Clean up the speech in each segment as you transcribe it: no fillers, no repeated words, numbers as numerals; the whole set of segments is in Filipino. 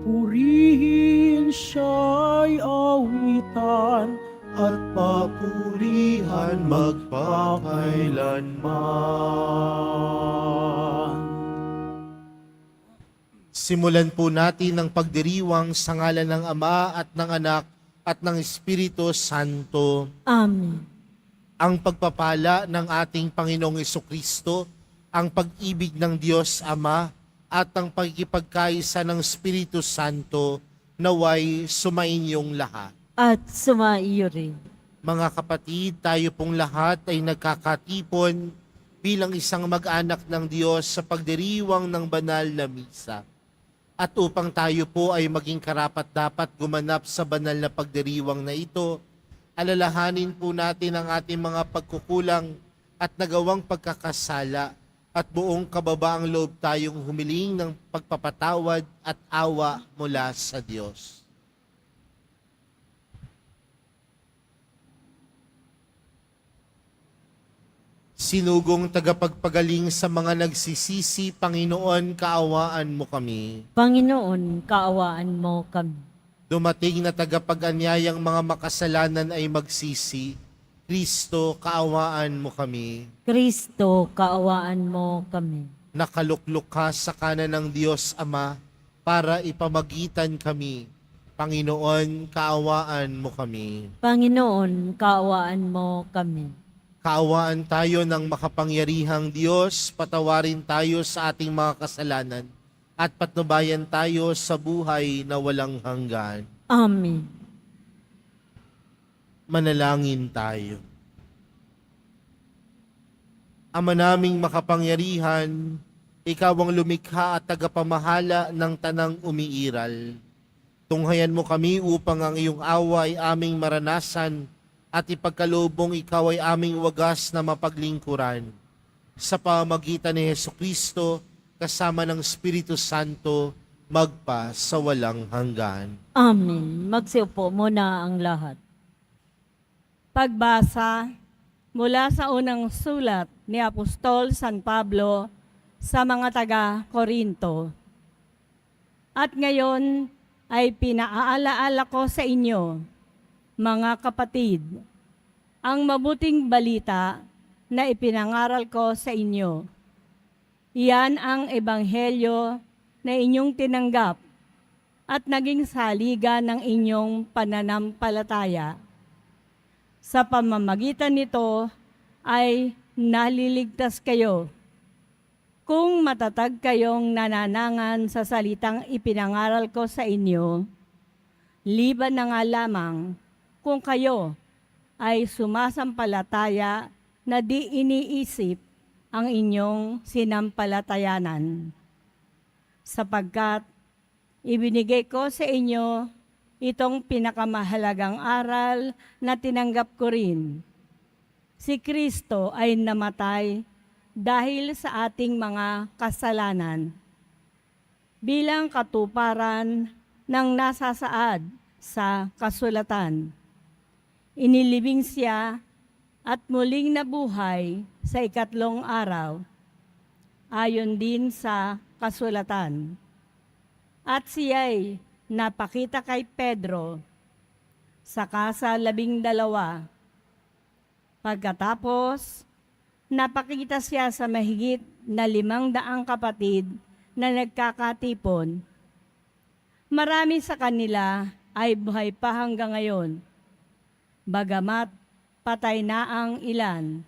Purihin siya'y awitan at papurihan magpakailanman. Simulan po natin ang pagdiriwang sa ngalan ng Ama at ng Anak at ng Espiritu Santo. Amen. Ang pagpapala ng ating Panginoong Jesucristo, ang pag-ibig ng Diyos Ama at ang pagkipagkaisa ng Espiritu Santo naway sumainyong lahat. At sumaiyo rin. Mga kapatid, tayo pong lahat ay nagkakatipon bilang isang mag-anak ng Diyos sa pagdiriwang ng banal na misa. At upang tayo po ay maging karapat-dapat gumanap sa banal na pagdiriwang na ito, alalahanin po natin ang ating mga pagkukulang at nagawang pagkakasala at buong kababaang loob tayong humiling ng pagpapatawad at awa mula sa Diyos. Sinugong tagapagpagaling sa mga nagsisisi, Panginoon, kaawaan mo kami. Panginoon, kaawaan mo kami. Dumating na tagapag-anyayang mga makasalanan ay magsisi, Kristo, kaawaan mo kami. Kristo, kaawaan mo kami. Nakaluklok ka sa kanan ng Diyos Ama para ipamagitan kami. Panginoon, kaawaan mo kami. Panginoon, kaawaan mo kami. Kaawaan tayo ng makapangyarihang Diyos, patawarin tayo sa ating mga kasalanan, at patnubayan tayo sa buhay na walang hanggan. Amen. Manalangin tayo. Ama naming makapangyarihan, Ikaw ang lumikha at tagapamahala ng tanang umiiral. Tunghayan mo kami upang ang iyong awa ay aming maranasan at ipagkalubong Ikaw ay aming wagas na mapaglingkuran. Sa pamamagitan ni Jesucristo, kasama ng Espiritu Santo, magpa sa walang hanggan. Amen. Magsiupo muna ang lahat. Pagbasa mula sa unang sulat ni Apostol San Pablo sa mga taga-Korinto. At ngayon ay pinaaalaala ko sa inyo, mga kapatid, ang mabuting balita na ipinangaral ko sa inyo. Iyan ang ebanghelyo na inyong tinanggap at naging saligan ng inyong pananampalataya. Sa pamamagitan nito ay naliligtas kayo. Kung matatag kayong nananangan sa salitang ipinangaral ko sa inyo, liban na nga lamang kung kayo ay sumasampalataya na di iniisip ang inyong sinampalatayanan. Sapagkat ibinigay ko sa inyo itong pinakamahalagang aral na tinanggap ko rin. Si Kristo ay namatay dahil sa ating mga kasalanan. Bilang katuparan ng nasasaad sa kasulatan. Inilibing siya at muling nabuhay sa ikatlong araw, ayon din sa kasulatan. At siya'y napakita kay Pedro, saka sa 12. Pagkatapos, napakita siya sa mahigit na 500 kapatid na nagkakatipon. Marami sa kanila ay buhay pa hanggang ngayon, bagamat patay na ang ilan.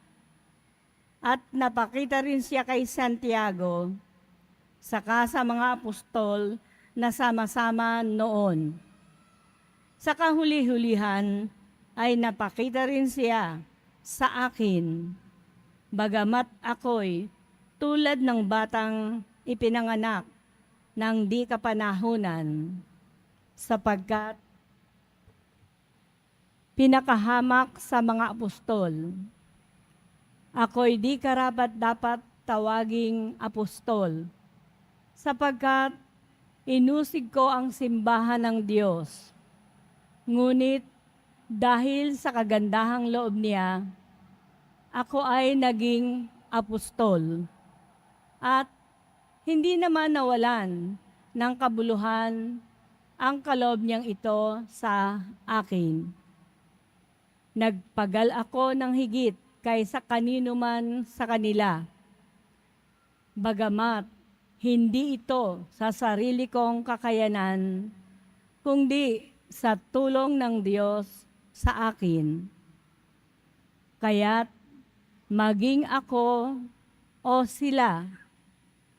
At napakita rin siya kay Santiago, saka sa mga apostol na sama-sama noon. Sa kahuli-hulihan ay napakita rin siya sa akin, bagamat ako'y tulad ng batang ipinanganak ng di kapanahunan, sapagkat pinakahamak sa mga apostol. Ako'y di karapat-dapat tawaging apostol, sapagkat inusig ko ang simbahan ng Diyos. Ngunit dahil sa kagandahang loob niya, ako ay naging apostol. At hindi naman nawalan ng kabuluhan ang kaloob niyang ito sa akin. Nagpagal ako ng higit kaysa kanino man sa kanila. Bagamat hindi ito sa sarili kong kakayanan, kundi sa tulong ng Diyos sa akin. Kaya't maging ako o sila,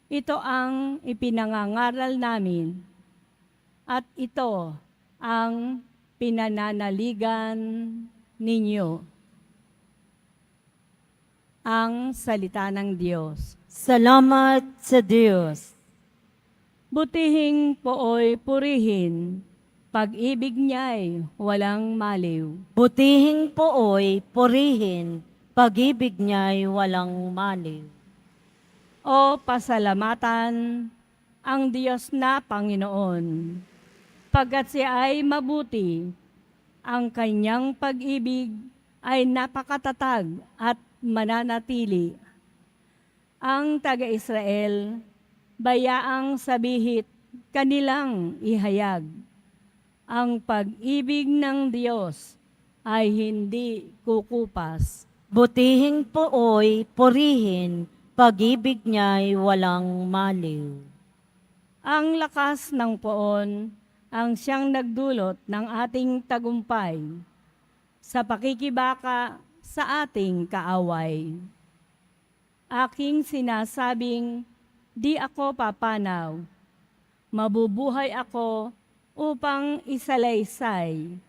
ito ang ipinangangaral namin at ito ang pinananaligan ninyo. Ang salita ng Diyos. Salamat sa Diyos. Butihing pooy purihin, pag-ibig niya'y walang maliw. Butihing pooy purihin, pag-ibig niya'y walang maliw. O pasalamatan ang Diyos na Panginoon, pagkat siya ay mabuti, ang kanyang pag-ibig ay napakatatag at mananatili. Ang taga-Israel, bayaang sabihit kanilang ihayag. Ang pag-ibig ng Diyos ay hindi kukupas. Butihing pooy purihin, pag-ibig niya'y walang maliw. Ang lakas ng poon ang siyang nagdulot ng ating tagumpay sa pakikibaka sa ating kaaway. Aking sinasabing, di ako papanaw. Mabubuhay ako upang isalaysay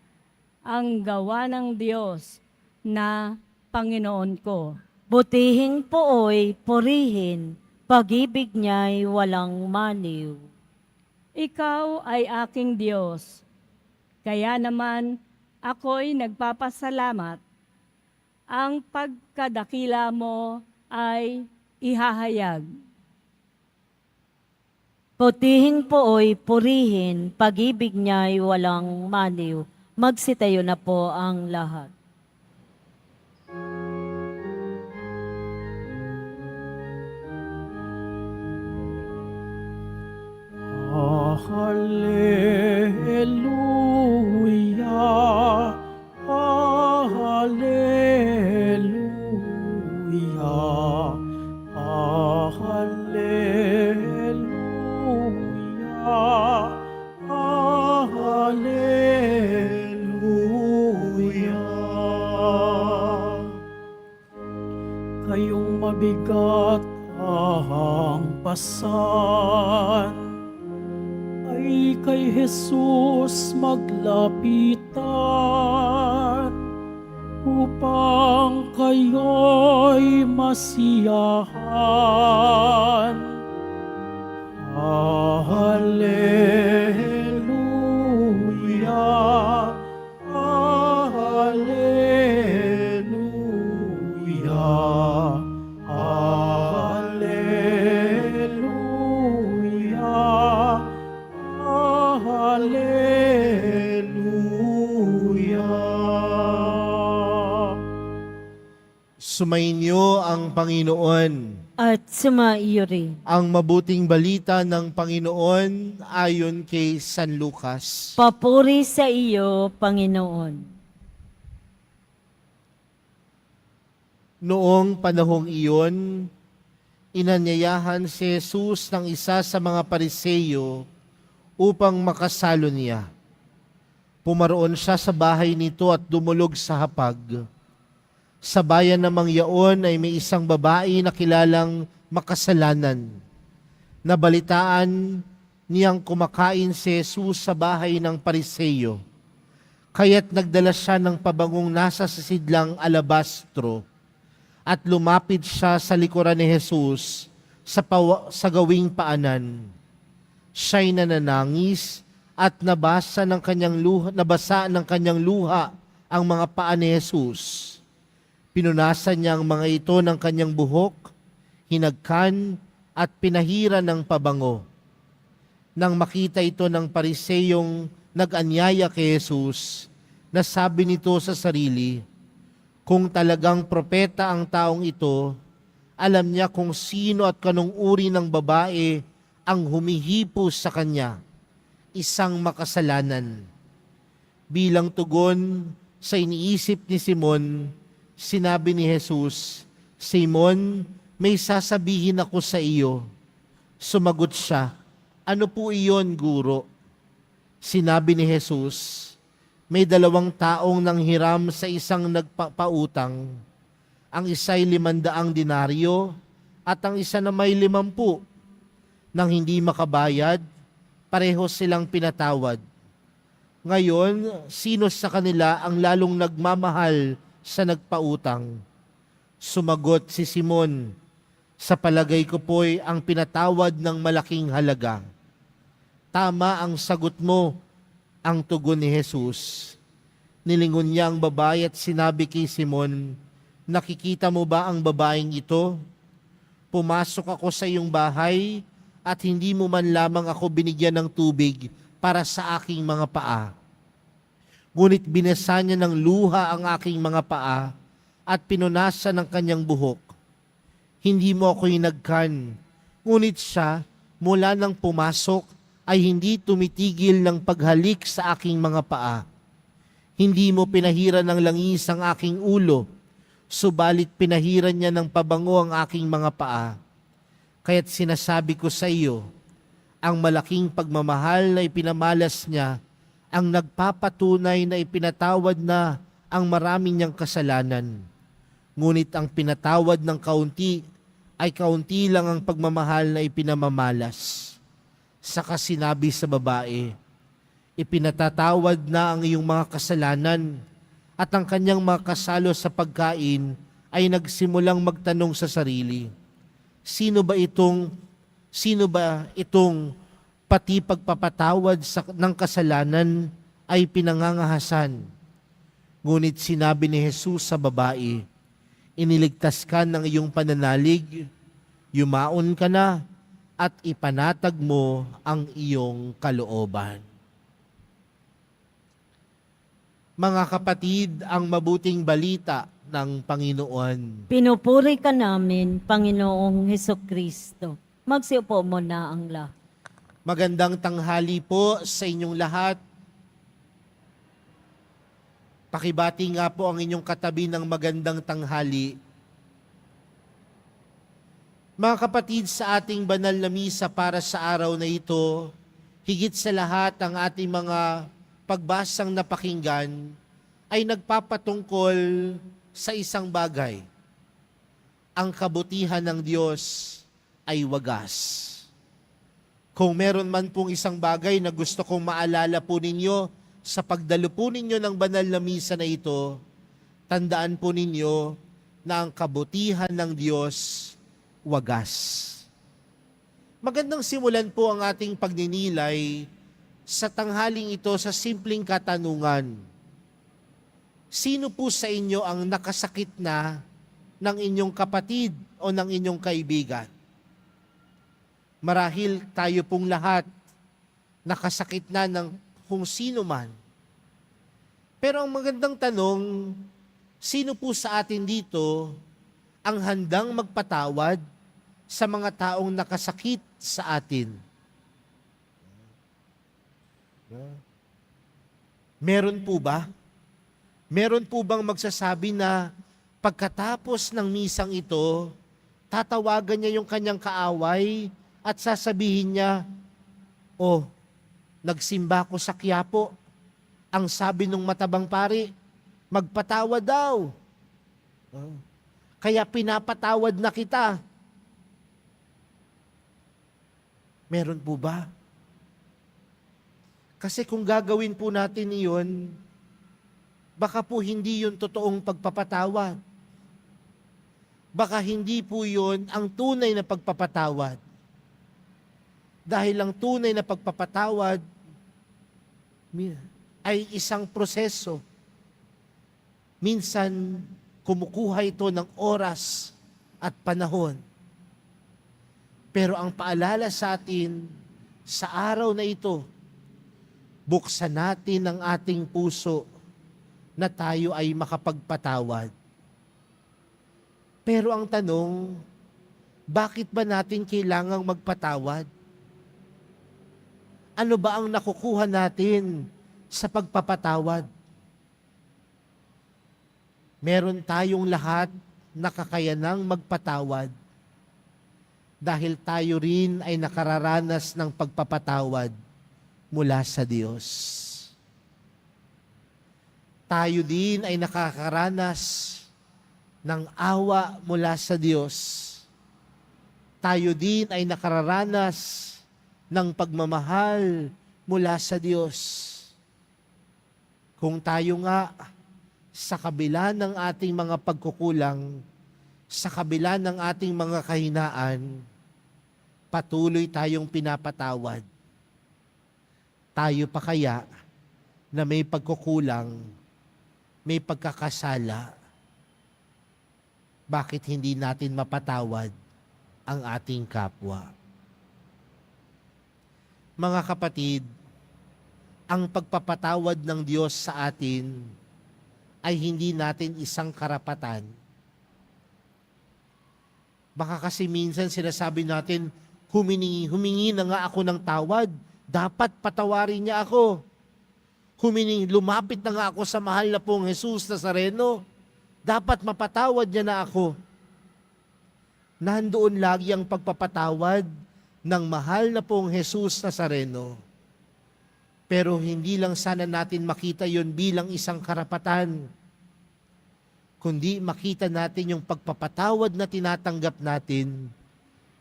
ang gawa ng Diyos na Panginoon ko. Butihing pooy purihin, pag-ibig niya'y walang maliw. Ikaw ay aking Diyos, kaya naman ako'y nagpapasalamat. Ang pagkadakila mo ay ihahayag. Butihing pooy purihin, pag-ibig niya'y walang maliw. Magsitayo na po ang lahat. Hallelujah, hallelujah, hallelujah, hallelujah. Kayong mabigat ang pasan, ay kay Jesus maglapitan, upang kayo'y masiyahan. Hallelujah, hallelujah, hallelujah, hallelujah. Sumainyo ang Panginoon. At sumaiyo rin. Ang mabuting balita ng Panginoon ayon kay San Lucas. Papuri sa iyo, Panginoon. Noong panahong iyon, inanyayahan si Jesus ng isa sa mga Pariseyo upang makasalo niya. Pumaroon siya sa bahay nito at dumulog sa hapag. Sa bayan namang yaon ay may isang babae na kilalang makasalanan. Nabalitaan niyang kumakain si Jesus sa bahay ng Pariseyo. Kaya't nagdala siya ng pabangong nasa sisidlang alabastro at lumapit siya sa likuran ni Jesus sa gawing paanan. Siya'y nananangis at nabasa ng kanyang luha ang mga paa ni Jesus. Pinunasan niya ang mga ito ng kanyang buhok, hinagkan at pinahiran ng pabango. Nang makita ito ng Pariseyong nag-anyaya kay Jesus, nasabi nito sa sarili, kung talagang propeta ang taong ito, alam niya kung sino at kanong uri ng babae ang humihipos sa kanya. isang makasalanan. Bilang tugon sa iniisip ni Simon, sinabi ni Jesus, "Simon, may sasabihin ako sa iyo." Sumagot siya, "Ano po iyon, Guro?" Sinabi ni Jesus, "May 2 taong nanghiram sa isang nagpapautang. Ang isa'y 500 denaryo at ang isa na may 50. Nang hindi makabayad, pareho silang pinatawad. Ngayon, sino sa kanila ang lalong nagmamahal sa nagpautang?" Sumagot si Simon, "Sa palagay ko po'y ang pinatawad ng malaking halaga." "Tama ang sagot mo," ang tugon ni Jesus. Nilingon niya ang babae at sinabi kay Simon, "Nakikita mo ba ang babaeng ito? Pumasok ako sa iyong bahay at hindi mo man lamang ako binigyan ng tubig para sa aking mga paa. Ngunit binasa niya ng luha ang aking mga paa at pinunasan ng kanyang buhok. Hindi mo ako hinagkan, ngunit siya mula nang pumasok ay hindi tumitigil ng paghalik sa aking mga paa. Hindi mo pinahiran ng langis ang aking ulo, subalit pinahiran niya ng pabango ang aking mga paa. Kaya't sinasabi ko sa iyo, ang malaking pagmamahal na ipinamalas niya ang nagpapatunay na ipinatawad na ang marami niyang kasalanan. Ngunit ang pinatawad ng kaunti ay kaunti lang ang pagmamahal na ipinamamalas." Saka sinabi sa babae, "Ipinatatawad na ang iyong mga kasalanan." At ang kanyang mga kasalo sa pagkain ay nagsimulang magtanong sa sarili, Sino ba itong pati pagpapatawad ng kasalanan ay pinangangahasan? Ngunit sinabi ni Jesus sa babae, "Iniligtas ka ng iyong pananalig, yumaon ka na at ipanatag mo ang iyong kalooban." Mga kapatid, ang mabuting balita ng Panginoon. Pinupuri ka namin, Panginoong Hesukristo. Magsiupo mo na ang lahat. Magandang tanghali po sa inyong lahat. Pakibati nga po ang inyong katabi ng magandang tanghali. Mga kapatid, sa ating banal na misa para sa araw na ito, higit sa lahat ang ating mga pagbasang napakinggan ay nagpapatungkol sa isang bagay. Ang kabutihan ng Diyos ay wagas. Kung meron man pong isang bagay na gusto kong maalala po ninyo sa pagdalo po ninyo ng banal na misa na ito, tandaan po ninyo na ang kabutihan ng Diyos wagas. Magandang simulan po ang ating pagninilay sa tanghaling ito sa simpleng katanungan. Sino po sa inyo ang nakasakit na ng inyong kapatid o ng inyong kaibigan? Marahil tayo pong lahat nakasakit na ng kung sino man. Pero ang magandang tanong, sino po sa atin dito ang handang magpatawad sa mga taong nakasakit sa atin? Meron po ba? Meron po bang magsasabi na pagkatapos ng misang ito, tatawagan niya yung kanyang kaaway at sasabihin niya, "Oh, nagsimba ko sa Quiapo. Ang sabi nung matabang pari, magpatawad daw. Kaya pinapatawad na kita." Meron po ba? Kasi kung gagawin po natin iyon, baka po hindi yun totoong pagpapatawad. Baka hindi po yun ang tunay na pagpapatawad. Dahil ang tunay na pagpapatawad ay isang proseso. Minsan, kumukuha ito ng oras at panahon. Pero ang paalala sa atin, sa araw na ito, buksan natin ang ating puso na tayo ay makapagpatawad. Pero ang tanong, bakit ba natin kailangang magpatawad? Ano ba ang nakukuha natin sa pagpapatawad? Meron tayong lahat na kakayanang magpatawad dahil tayo rin ay nakararanas ng pagpapatawad mula sa Diyos. Tayo din ay nakakaranas ng awa mula sa Diyos. Tayo din ay nakararanas ng pagmamahal mula sa Diyos. Kung tayo nga, sa kabila ng ating mga pagkukulang, sa kabila ng ating mga kahinaan, patuloy tayong pinapatawad. Tayo pa kaya na may pagkukulang, may pagkakasala, bakit hindi natin mapatawad ang ating kapwa? Mga kapatid, ang pagpapatawad ng Diyos sa atin ay hindi natin isang karapatan. Baka kasi minsan sinasabi natin, humingi na nga ako ng tawad, dapat patawarin niya ako. Lumapit na nga ako sa mahal na pong Jesus Nazareno, dapat mapatawad niya na ako. Nandoon lagi ang pagpapatawad ng mahal na pong Jesus Nazareno. Pero hindi lang sana natin makita yon bilang isang karapatan, kundi makita natin yung pagpapatawad na tinatanggap natin,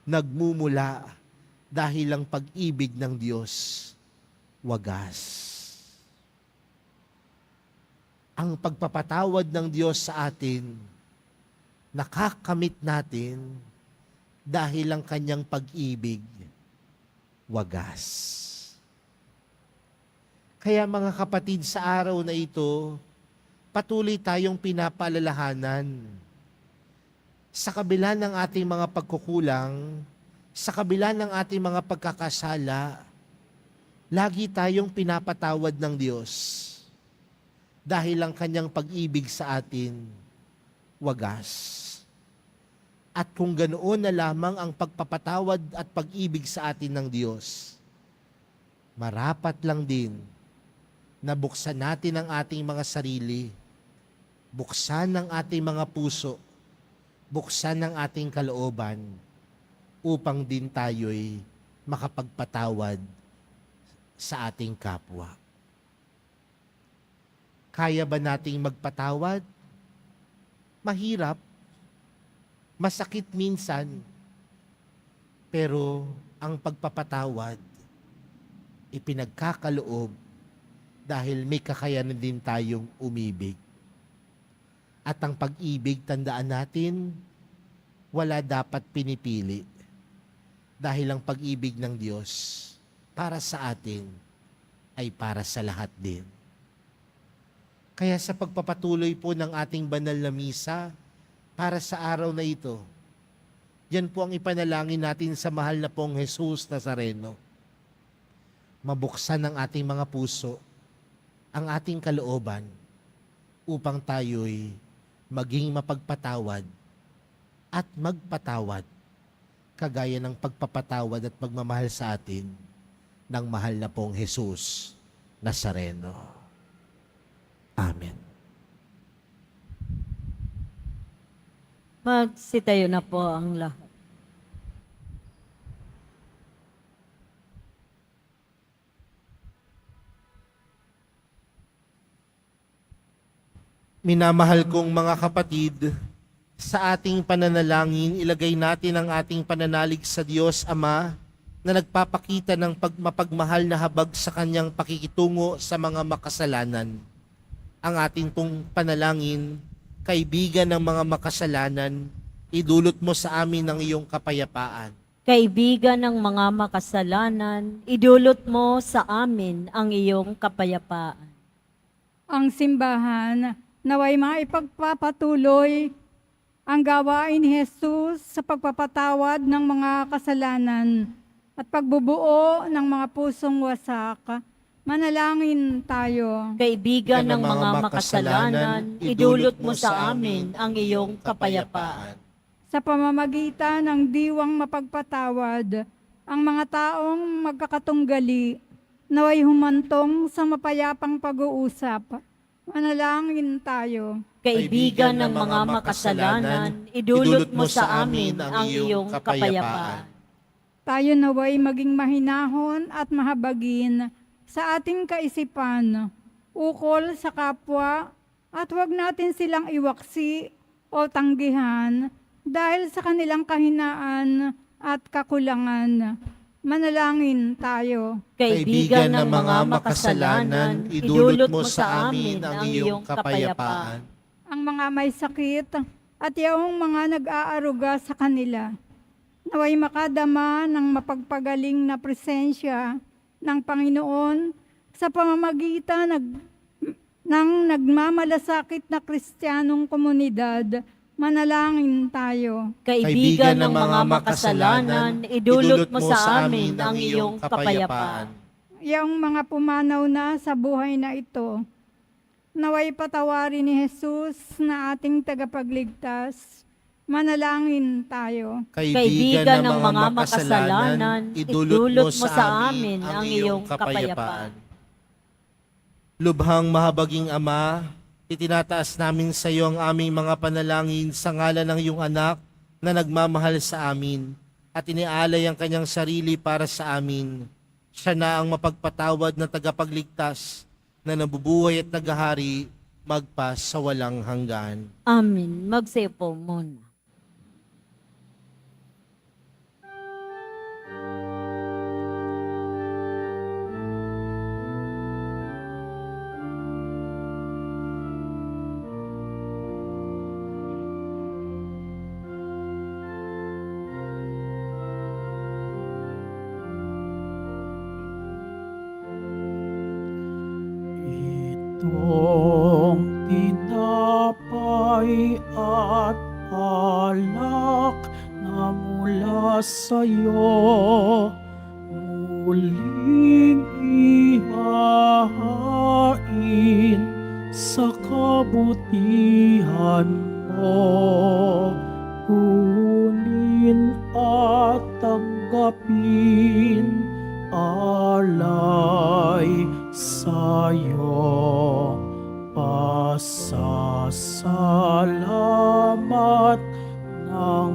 nagmumula dahil ang pag-ibig ng Diyos wagas. Ang pagpapatawad ng Diyos sa atin, nakakamit natin dahil ang kanyang pag-ibig wagas. Kaya mga kapatid, sa araw na ito, patuloy tayong pinapaalalahanan. Sa kabila ng ating mga pagkukulang, sa kabila ng ating mga pagkakasala, lagi tayong pinapatawad ng Diyos. Dahil ang kanyang pag-ibig sa atin, wagas. At kung ganoon na lamang ang pagpapatawad at pag-ibig sa atin ng Diyos, marapat lang din na buksan natin ang ating mga sarili, buksan ang ating mga puso, buksan ang ating kalooban, upang din tayo'y makapagpatawad sa ating kapwa. Kaya ba nating magpatawad? Mahirap, masakit minsan, pero ang pagpapatawad, ipinagkakaloob dahil may kakayanan din tayong umibig. At ang pag-ibig, tandaan natin, wala dapat pinipili. Dahil ang pag-ibig ng Diyos para sa atin ay para sa lahat din. Kaya sa pagpapatuloy po ng ating banal na misa para sa araw na ito, yan po ang ipanalangin natin sa mahal na pong Jesus Nazareno. Mabuksan ang ating mga puso, ang ating kalooban, upang tayo'y maging mapagpatawad at magpatawad, kagaya ng pagpapatawad at pagmamahal sa atin ng mahal na pong Jesus Nazareno. Amen. Magsitayo na po ang lahat. Minamahal kong mga kapatid, sa ating pananalangin, ilagay natin ang ating pananalig sa Diyos Ama na nagpapakita ng mapagmahal na habag sa kanyang pakikitungo sa mga makasalanan. Ang ating pong panalangin, kaibigan ng mga makasalanan, idulot mo sa amin ang iyong kapayapaan. Kaibigan ng mga makasalanan, idulot mo sa amin ang iyong kapayapaan. Ang simbahan naway maipagpapatuloy ang gawain ni Jesus sa pagpapatawad ng mga kasalanan at pagbubuo ng mga pusong wasak. Manalangin tayo. Kaibigan ng mga makasalanan, idulot mo sa amin ang iyong kapayapaan. Sa pamamagitan ng diwang mapagpatawad, ang mga taong magkakatunggali naway humantong sa mapayapang pag-uusap. Manalangin tayo. Kaibigan ng mga makasalanan, idulot mo sa amin ang iyong kapayapaan. Tayo naway maging mahinahon at mahabagin sa ating kaisipan, ukol sa kapwa, at huwag natin silang iwaksi o tanggihan dahil sa kanilang kahinaan at kakulangan. Manalangin tayo. Kaibigan ng mga makasalanan, idulot mo sa amin ang iyong kapayapaan. Ang mga may sakit at yung mga nag-aaruga sa kanila, naway makadama ng mapagpagaling na presensya ng Panginoon sa pamamagitan ng nagmamalasakit na Kristiyanong komunidad. Manalangin tayo. Kaibigan ng mga makasalanan, idulot mo sa amin ang iyong kapayapaan. Yung mga pumanaw na sa buhay na ito, naway patawarin ni Jesus na ating tagapagligtas. Manalangin tayo. Kaibigan ng mga makasalanan, idulot mo sa amin ang iyong kapayapaan. Lubhang mahabaging Ama, itinataas namin sa iyo ang aming mga panalangin sa ngalan ng iyong anak na nagmamahal sa amin at inialay ang kanyang sarili para sa amin. Siya na ang mapagpatawad na tagapagligtas na nabubuhay at naghahari magpa sa walang hanggan. Amen. Magsipo muna. Itong tinapay at alak na mula sa'yo, muling ihahain sa kabutihan mo. Kunin at tanggapin, alay sa'yo, pasasalamat ng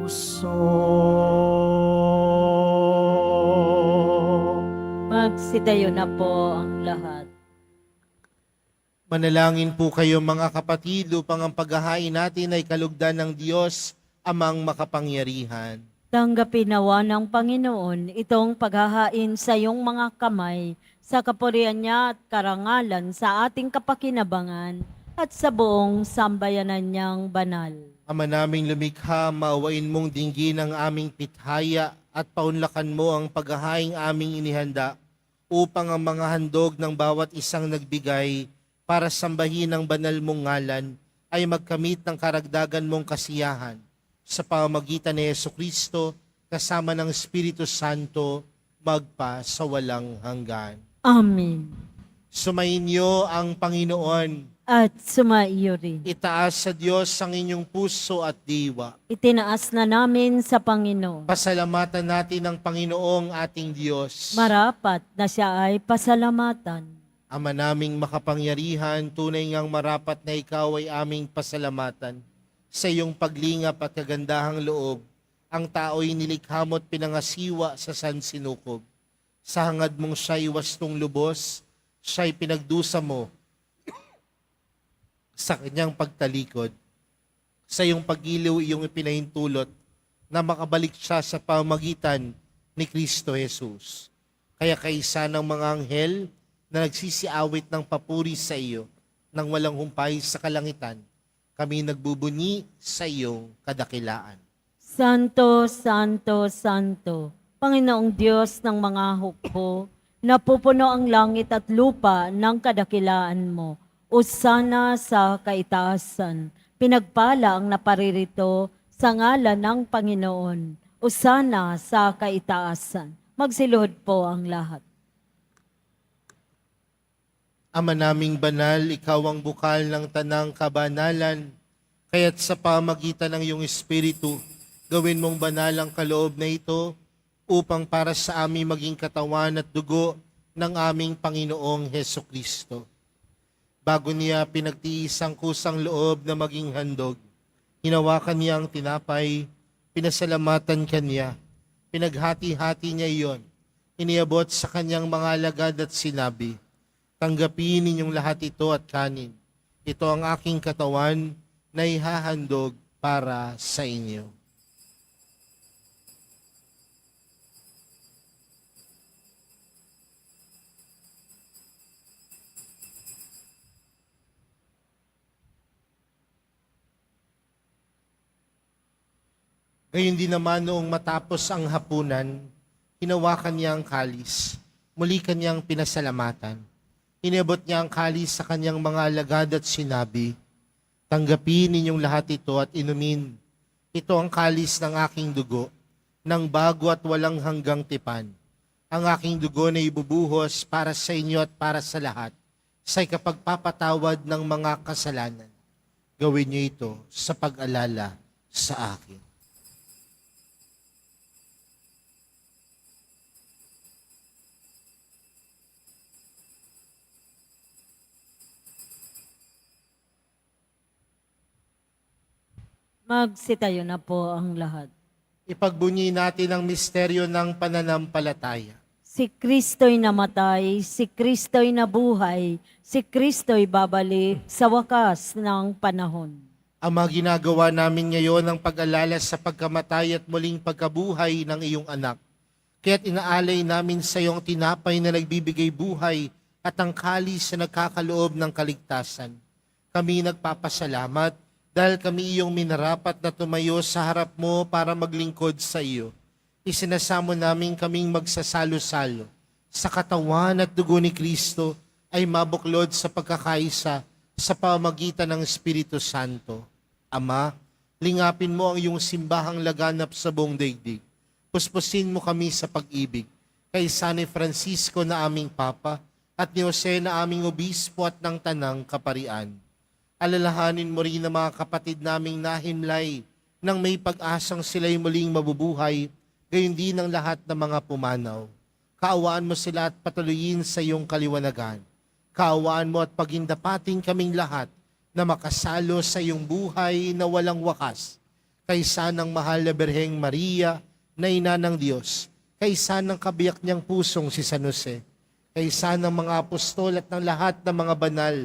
puso. Magsitayo na po ang lahat. Manalangin po kayo mga kapatid upang ang paghahain natin ay kalugdan ng Diyos, Amang makapangyarihan. Tanggapin nawa ng Panginoon itong paghahain sa iyong mga kamay sa kapurihan niya at karangalan sa ating kapakinabangan at sa buong sambayanan niyang banal. Ama naming lumikha, maawain mong dinggin ang aming pithaya at paunlakan mo ang paghahaing aming inihanda upang ang mga handog ng bawat isang nagbigay para sambahin ang banal mong ngalan ay magkamit ng karagdagan mong kasiyahan sa pamamagitan ni Jesucristo kasama ng Espiritu Santo magpa sa walang hanggan. Amen. Sumainyo ang Panginoon. At sumaiyo rin. Itaas sa Diyos ang inyong puso at diwa. Itinaas na namin sa Panginoon. Pasalamatan natin ang Panginoong ating Diyos. Marapat na siya ay pasalamatan. Ama naming makapangyarihan, tunay ngang marapat na ikaw ay aming pasalamatan. Sa iyong paglingap at kagandahang loob, ang tao'y nilikha mo't pinangasiwa sa sansinukob. Sa hangad mong siya'y wastong lubos, siya'y pinagdusa mo sa kanyang pagtalikod. Sa iyong pag-iliw, iyong ipinahintulot na makabalik siya sa pamamagitan ni Kristo Jesus. Kaya kaisa ng mga anghel na nagsisiawit ng papuri sa iyo nang walang humpay sa kalangitan, kami nagbubunyi sa iyong kadakilaan. Santo, Santo, Santo, Panginoong Diyos ng mga hukbo, napupuno ang langit at lupa ng kadakilaan mo. Usana sa kaitaasan, pinagpala ang naparirito sa ngalan ng Panginoon. Usana sa kaitaasan. Magsiluhod po ang lahat. Ama naming banal, ikaw ang bukal ng tanang kabanalan, kaya't sa pamagitan ng iyong Espiritu, gawin mong banal ang kaloob na ito upang para sa amin maging katawan at dugo ng aming Panginoong Heso Kristo. Bago niya pinagtiis ang kusang loob na maging handog, hinawakan niya ang tinapay, pinasalamatan kanya, pinaghati-hati niya iyon, iniabot sa kanyang mga alagad at sinabi, "Tanggapin ninyong lahat ito at kanin. Ito ang aking katawan na ihahandog para sa inyo." Gayon din naman noong matapos ang hapunan, hinawakan niya ang kalis, muli kanyang pinasalamatan. Inabot niya ang kalis sa kanyang mga alagad at sinabi, "Tanggapin ninyong lahat ito at inumin. Ito ang kalis ng aking dugo, ng bago at walang hanggang tipan. Ang aking dugo na ibubuhos para sa inyo at para sa lahat, sa ikapagpapatawad ng mga kasalanan. Gawin niyo ito sa pag-alala sa akin." Magsitayo na po ang lahat. Ipagbunyi natin ang misteryo ng pananampalataya. Si Kristo'y namatay, si Kristo'y nabuhay, si Kristo'y babalik sa wakas ng panahon. Ang mga ginagawa namin ngayon ang pag-alala sa pagkamatay at muling pagkabuhay ng iyong anak. Kaya't inaalay namin sa iyong tinapay na nagbibigay buhay at ang kalis na nagkakaloob ng kaligtasan. Kami nagpapasalamat dahil kami iyong minarapat na tumayo sa harap mo para maglingkod sa iyo. Isinasamo namin kaming magsasalo-salo sa katawan at dugo ni Kristo ay mabuklod sa pagkakaisa sa pamamagitan ng Espiritu Santo. Ama, lingapin mo ang iyong simbahang laganap sa buong daigdig. Puspusin mo kami sa pag-ibig. Kay San Francisco na aming Papa at ni Jose na aming Obispo at ng Tanang Kaparian. Alalahanin mo rin ang mga kapatid naming nahimlay nang may pag-asang sila'y muling mabubuhay, gayon din ang lahat ng mga pumanaw. Kaawaan mo sila at patuloyin sa iyong kaliwanagan. Kaawaan mo at pagindapating kaming lahat na makasalo sa iyong buhay na walang wakas. Kaysa ng mahal na Birheng Maria na ina ng Diyos, kaysa ng kabiyak niyang pusong si San Jose, kaysa ng mga apostol at ng lahat ng mga banal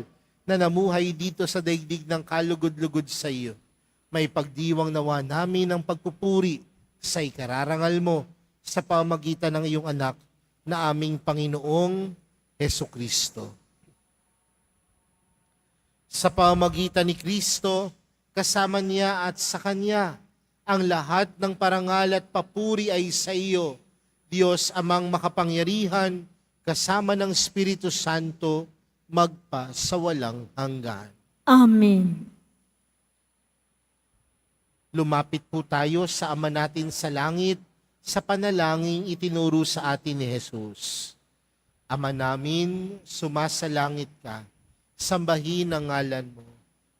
na namuhay dito sa daigdig ng kalugod-lugod sa iyo. May pagdiwang nawa namin ang pagpupuri sa ikararangal mo sa pamagitan ng iyong anak na aming Panginoong Heso Kristo. Sa pamagitan ni Kristo, kasama niya at sa Kanya, ang lahat ng parangal at papuri ay sa iyo, Diyos amang makapangyarihan, kasama ng Espiritu Santo, magpa sa walang hanggan. Amen. Lumapit po tayo sa Ama natin sa langit sa panalangin itinuro sa atin ni Jesus. Ama namin, sumasalangit ka, sambahin ang ngalan mo,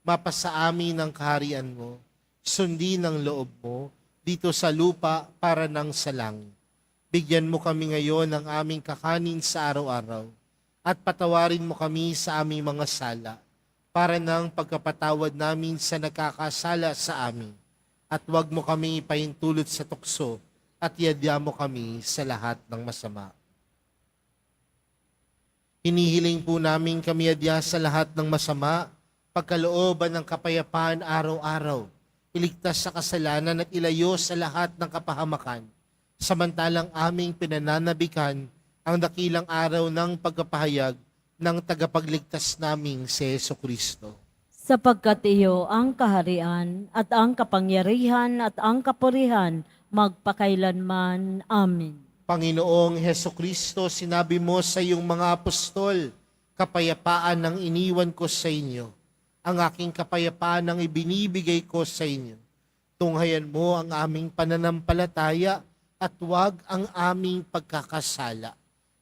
mapasa amin ang kaharian mo, sundin ang loob mo dito sa lupa para nang sa langit. Bigyan mo kami ngayon ng aming kakanin sa araw-araw at patawarin mo kami sa aming mga sala para ng pagkapatawad namin sa nakakasala sa amin. At huwag mo kami ipahintulot sa tukso at iadya mo kami sa lahat ng masama. Hinihiling po namin kami adya sa lahat ng masama, pagkalooban ng kapayapaan araw-araw, iligtas sa kasalanan at ilayo sa lahat ng kapahamakan, samantalang aming pinananabikan ang dakilang araw ng pagkapahayag ng tagapagligtas naming si Jesu Kristo. Sapagkat iyo ang kaharian at ang kapangyarihan at ang kapurihan magpakailanman. Amen. Panginoong Heso Kristo, sinabi mo sa iyong mga apostol, kapayapaan ang iniwan ko sa inyo. Ang aking kapayapaan ang ibinibigay ko sa inyo. Tunghayan mo ang aming pananampalataya at huwag ang aming pagkakasala.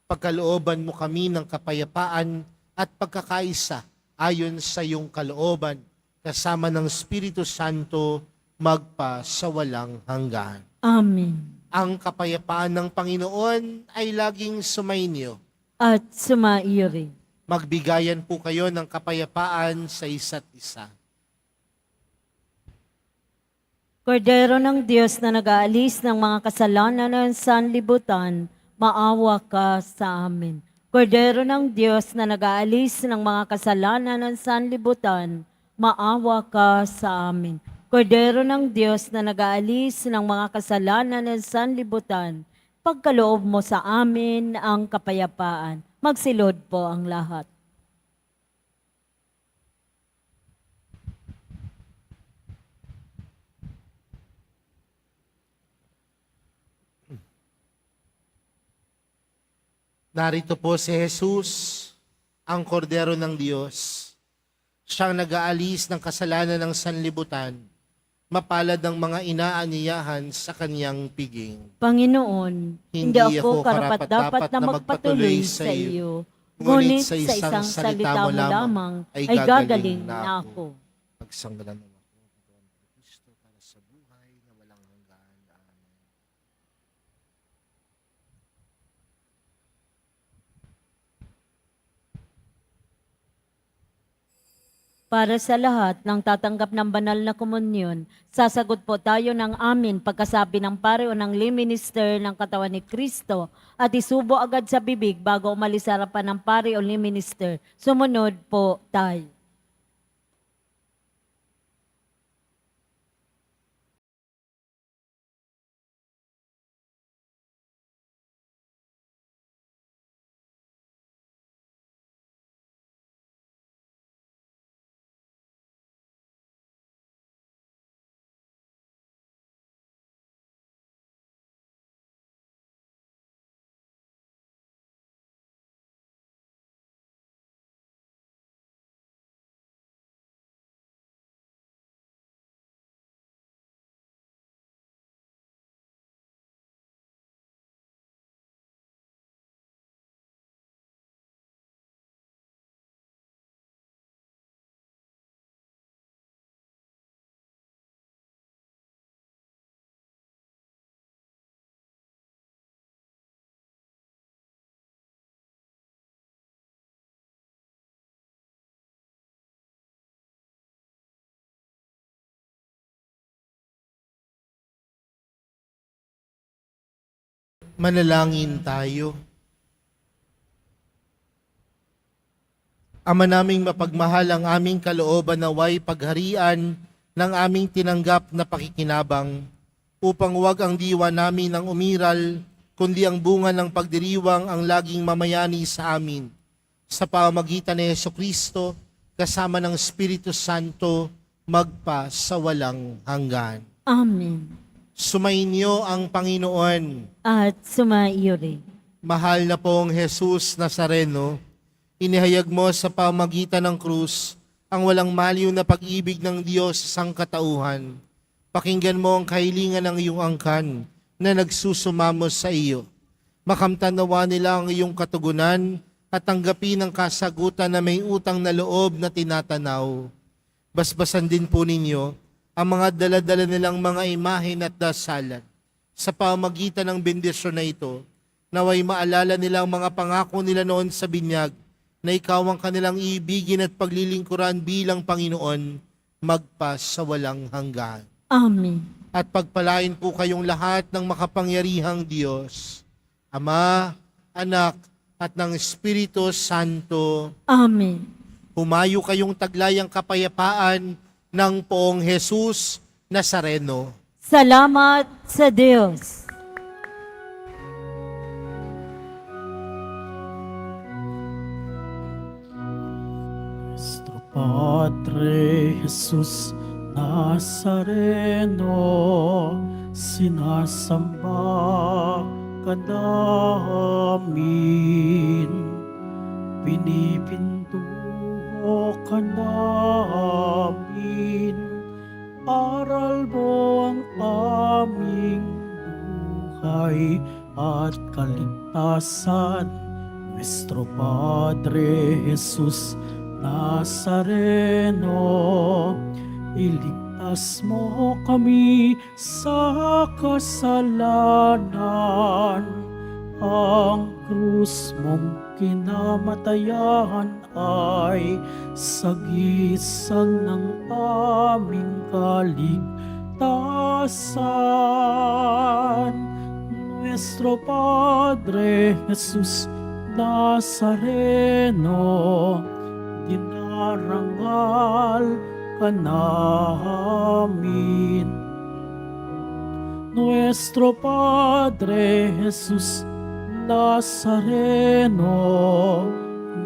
Pagkalooban mo kami ng kapayapaan at pagkakaisa ayon sa iyong kalooban, kasama ng Espiritu Santo, magpa sa walang hanggan. Amen. Ang kapayapaan ng Panginoon ay laging sumainyo. at sumairi. Magbigayan po kayo ng kapayapaan sa isa't isa. Kordero ng Diyos na nag-aalis ng mga kasalanan ng sanlibutan, maawa ka sa amin. Kordero ng Diyos na nag-aalis ng mga kasalanan ng sanlibutan, maawa ka sa amin. Kordero ng Diyos na nag-aalis ng mga kasalanan ng sanlibutan, pagkaloob mo sa amin ang kapayapaan. Magsilod po ang lahat. Narito po si Jesus, ang kordero ng Diyos. Siyang nag-aalis ng kasalanan ng sanlibutan, mapalad ang mga inaaniyahan sa kaniyang piging. Panginoon, hindi ako karapat-dapat na magpatuloy sa iyo, ngunit sa isang salita mo lamang ay gagaling na ako. Magsanggalan mo ako, Panginoon Kristo, para sa buhay na walang hanggan. Amen. Para sa lahat ng tatanggap ng banal na komunyon, sasagot po tayo ng amin pagkasabi ng pare o ng lay minister ng katawan ni Kristo at isubo agad sa bibig bago umalis sa harapan ng pare o lay minister. Sumunod po tayo. Manalangin tayo. Ama naming mapagmahal, ang aming kalooban naway pagharian ng aming tinanggap na pakikinabang upang huwag ang diwa namin ang umiral, kundi ang bunga ng pagdiriwang ang laging mamayani sa amin. Sa pamamagitan ni Jesucristo, kasama ng Espiritu Santo, magpa sa walang hanggan. Amen. Sumainyo ang Panginoon. At sumairi. Mahal na pong Jesus Nazareno, inihayag mo sa pamagitan ng krus ang walang maliw na pag-ibig ng Diyos sa sangkatauhan. Pakinggan mo ang kahilingan ng iyong angkan na nagsusumamo sa iyo. Makamtan nawa nila ang iyong katugunan at tanggapin ang kasagutan na may utang na loob na tinatanaw. Basbasan din po ninyo ang mga dala-dala nilang mga imahen at dasalan. Sa pamagitan ng bendisyon na ito, naway maalala nila ang mga pangako nila noon sa binyag na ikaw ang kanilang iibigin at paglilingkuran bilang Panginoon, magpas sa walang hanggan. Amen. At pagpalain po kayong lahat ng makapangyarihang Diyos, Ama, Anak, at ng Espiritu Santo. Amen. Humayo kayong taglayang kapayapaan ng Poong Jesus Nazareno. Salamat sa Diyos. Nuestro Padre Jesus Nazareno, sinasamba ka namin, pinipintuho ka namin, aral mo ang aming buhay at kaligtasan. Nuestro Padre Jesus Nazareno, iligtas mo kami sa kasalanan Ang krus mong kinamatayan ay sagisag ng aming kaligtasan. Nuestro Padre Jesus Nazareno, dinarangal ka namin. Nuestro Padre Jesus Nazareno,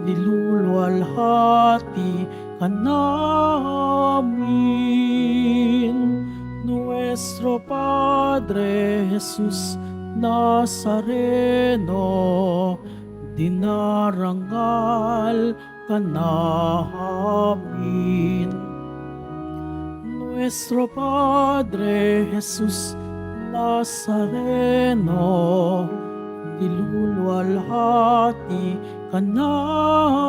niluluwalhati ka namin. Nuestro Padre Jesus Nazareno, dinarangal ka namin. Nuestro Padre Jesus Nazareno, niluluwalhati ka namin.